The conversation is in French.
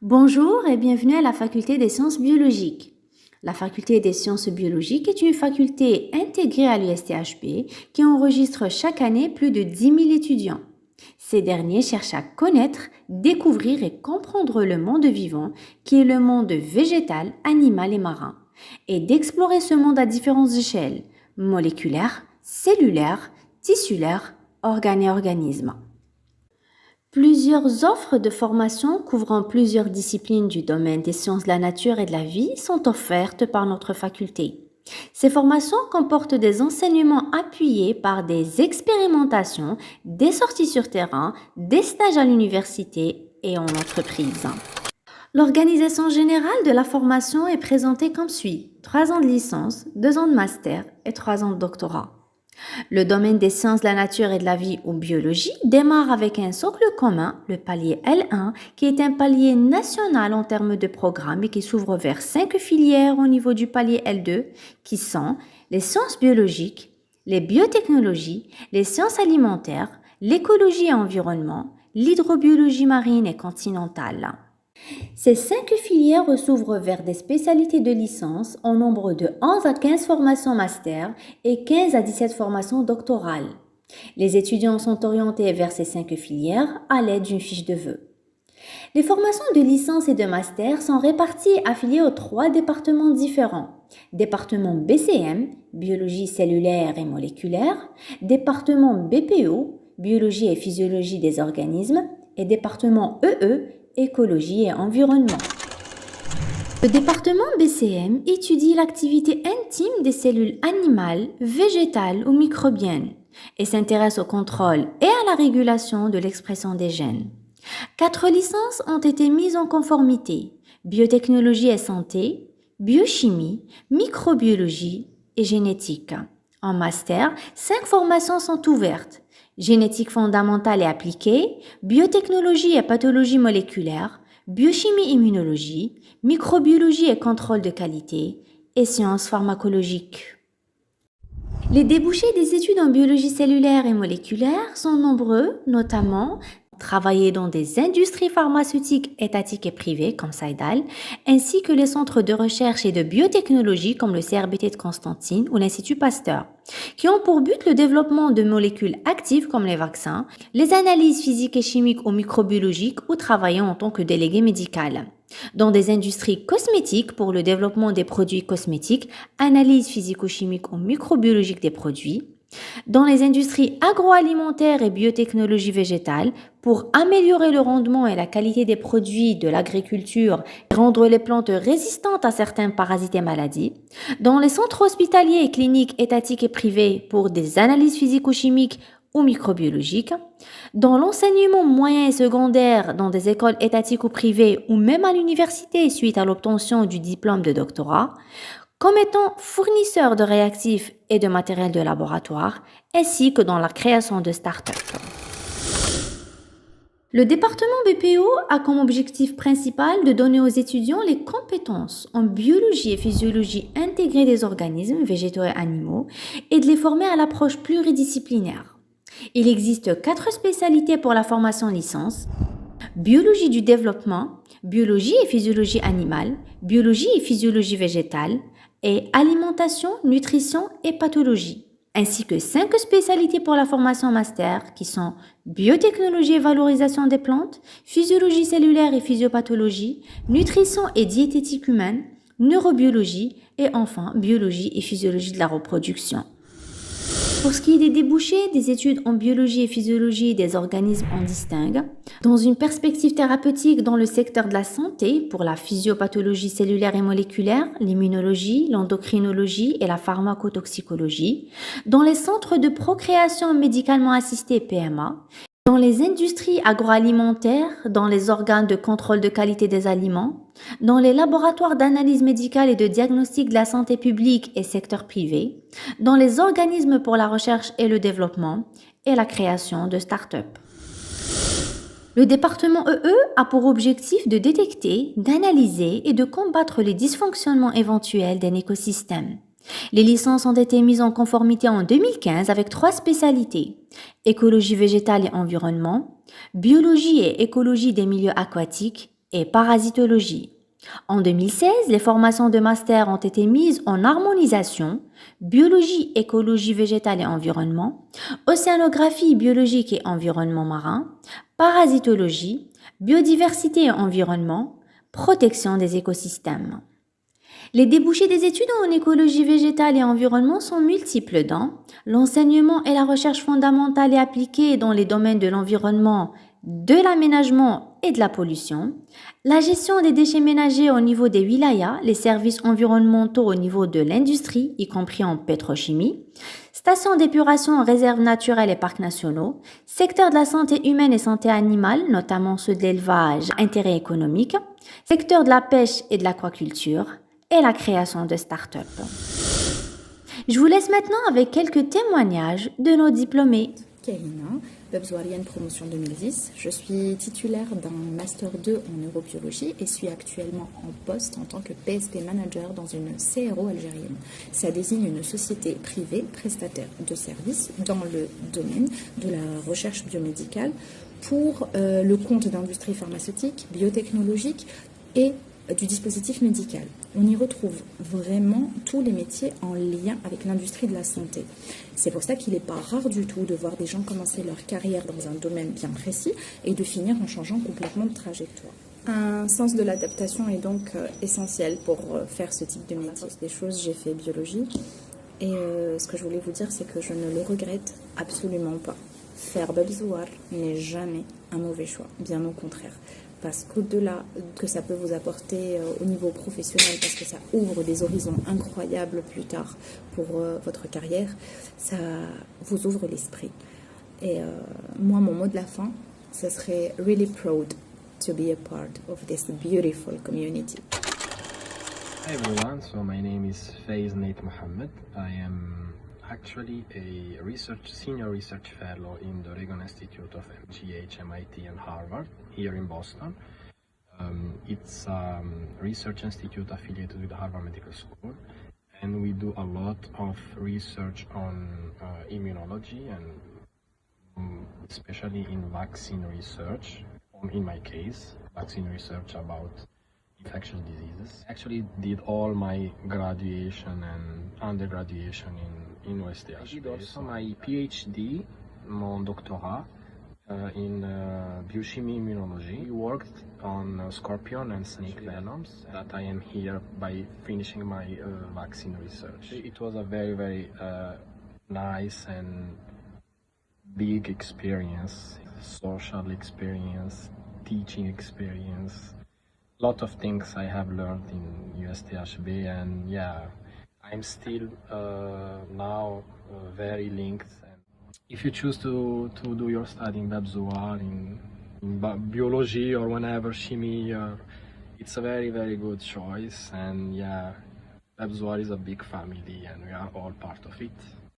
Bonjour et bienvenue à la faculté des sciences biologiques. La faculté des sciences biologiques est une faculté intégrée à l'USTHB qui enregistre chaque année plus de 10 000 étudiants. Ces derniers cherchent à connaître, découvrir et comprendre le monde vivant qui est le monde végétal, animal et marin, et d'explorer ce monde à différentes échelles, moléculaires, cellulaires, tissulaires, organes et organismes. Plusieurs offres de formation couvrant plusieurs disciplines du domaine des sciences de la nature et de la vie sont offertes par notre faculté. Ces formations comportent des enseignements appuyés par des expérimentations, des sorties sur terrain, des stages à l'université et en entreprise. L'organisation générale de la formation est présentée comme suit: 3 ans de licence, 2 ans de master et 3 ans de doctorat. Le domaine des sciences de la nature et de la vie ou biologie démarre avec un socle commun, le palier L1, qui est un palier national en termes de programme et qui s'ouvre vers 5 filières au niveau du palier L2, qui sont les sciences biologiques, les biotechnologies, les sciences alimentaires, l'écologie et environnement, l'hydrobiologie marine et continentale. Ces 5 filières s'ouvrent vers des spécialités de licence en nombre de 11 à 15 formations master et 15 à 17 formations doctorales. Les étudiants sont orientés vers ces 5 filières à l'aide d'une fiche de vœux. Les formations de licence et de master sont réparties et affiliées aux 3 départements différents. Département BCM, biologie cellulaire et moléculaire, département BPO, biologie et physiologie des organismes, et département EE, écologie et environnement. Le département BCM étudie l'activité intime des cellules animales, végétales ou microbiennes et s'intéresse au contrôle et à la régulation de l'expression des gènes. 4 licences ont été mises en conformité: biotechnologie et santé, biochimie, microbiologie et génétique. En master, 5 formations sont ouvertes: génétique fondamentale et appliquée, biotechnologie et pathologie moléculaire, biochimie immunologie, microbiologie et contrôle de qualité, et sciences pharmacologiques. Les débouchés des études en biologie cellulaire et moléculaire sont nombreux, notamment travailler dans des industries pharmaceutiques étatiques et privées comme Saïdal, ainsi que les centres de recherche et de biotechnologie comme le CRBT de Constantine ou l'Institut Pasteur, qui ont pour but le développement de molécules actives comme les vaccins, les analyses physiques et chimiques ou microbiologiques ou travaillant en tant que délégué médical. Dans des industries cosmétiques pour le développement des produits cosmétiques, analyse physico-chimique ou microbiologique des produits. Dans les industries agroalimentaires et biotechnologie végétale, pour améliorer le rendement et la qualité des produits de l'agriculture et rendre les plantes résistantes à certains parasites et maladies. Dans les centres hospitaliers et cliniques étatiques et privés, pour des analyses physico-chimiques ou microbiologiques. Dans l'enseignement moyen et secondaire, dans des écoles étatiques ou privées, ou même à l'université suite à l'obtention du diplôme de doctorat, comme étant fournisseur de réactifs et de matériel de laboratoire, ainsi que dans la création de start-up. Le département BPO a comme objectif principal de donner aux étudiants les compétences en biologie et physiologie intégrée des organismes, végétaux et animaux, et de les former à l'approche pluridisciplinaire. Il existe 4 spécialités pour la formation licence: biologie du développement, biologie et physiologie animale, biologie et physiologie végétale, et alimentation, nutrition et pathologie, ainsi que 5 spécialités pour la formation master qui sont biotechnologie et valorisation des plantes, physiologie cellulaire et physiopathologie, nutrition et diététique humaine, neurobiologie et enfin biologie et physiologie de la reproduction. Pour ce qui est des débouchés, des études en biologie et physiologie des organismes en distingue. Dans une perspective thérapeutique dans le secteur de la santé, pour la physiopathologie cellulaire et moléculaire, l'immunologie, l'endocrinologie et la pharmacotoxicologie. Dans les centres de procréation médicalement assistée PMA. Dans les industries agroalimentaires, dans les organes de contrôle de qualité des aliments, dans les laboratoires d'analyse médicale et de diagnostic de la santé publique et secteur privé, dans les organismes pour la recherche et le développement et la création de start-up. Le département EE a pour objectif de détecter, d'analyser et de combattre les dysfonctionnements éventuels d'un écosystème. Les licences ont été mises en conformité en 2015 avec 3 spécialités: écologie végétale et environnement, biologie et écologie des milieux aquatiques et parasitologie. En 2016, les formations de master ont été mises en harmonisation, biologie, écologie végétale et environnement, océanographie biologique et environnement marin, parasitologie, biodiversité et environnement, protection des écosystèmes. Les débouchés des études en écologie végétale et environnement sont multiples dans l'enseignement et la recherche fondamentale et appliquée dans les domaines de l'environnement, de l'aménagement et de la pollution, la gestion des déchets ménagers au niveau des wilayas, les services environnementaux au niveau de l'industrie, y compris en pétrochimie, stations d'épuration, réserves naturelles et parcs nationaux, secteur de la santé humaine et santé animale, notamment ceux de l'élevage, intérêt économique, secteur de la pêche et de l'aquaculture, et la création de start-up. Je vous laisse maintenant avec quelques témoignages de nos diplômés. Karina, Babzouarienne promotion 2010. Je suis titulaire d'un Master 2 en neurobiologie et suis actuellement en poste en tant que PSP Manager dans une CRO algérienne. Ça désigne une société privée prestataire de services dans le domaine de la recherche biomédicale pour le compte d'industries pharmaceutiques, biotechnologiques et du dispositif médical. On y retrouve vraiment tous les métiers en lien avec l'industrie de la santé. C'est pour ça qu'il n'est pas rare du tout de voir des gens commencer leur carrière dans un domaine bien précis et de finir en changeant complètement de trajectoire. Un sens de l'adaptation est donc essentiel pour faire ce type de métier. Des choses, j'ai fait biologie et ce que je voulais vous dire, c'est que je ne le regrette absolument pas. Faire Babzouar n'est jamais un mauvais choix, bien au contraire. Parce qu'au-delà que ça peut vous apporter au niveau professionnel, parce que ça ouvre des horizons incroyables plus tard pour votre carrière, ça vous ouvre l'esprit. Et moi, mon mot de la fin, ce serait really proud to be a part of this beautiful community. Hi everyone, so my name is Faiz Nate Mohammed. I am actually a senior research fellow in the Reagan Institute of MGH, MIT and Harvard here in Boston. It's a research institute affiliated with the Harvard Medical School, and we do a lot of research on immunology and especially in vaccine research. In my case, vaccine research about infectious diseases. I actually did all my graduation and undergraduation in USTH. I did also my PhD, mon doctorat, in biochimie immunology. We worked on scorpion and snake venoms that I am here by finishing my vaccine research. It was a very, very nice and big experience, social experience, teaching experience. Lot of things I have learned in USTHB, and yeah, I'm still now very linked. If you choose to do your study in Babzouar, in biology or whenever chemie, it's a very, very good choice. And yeah, Babzouar is a big family and we are all part of it.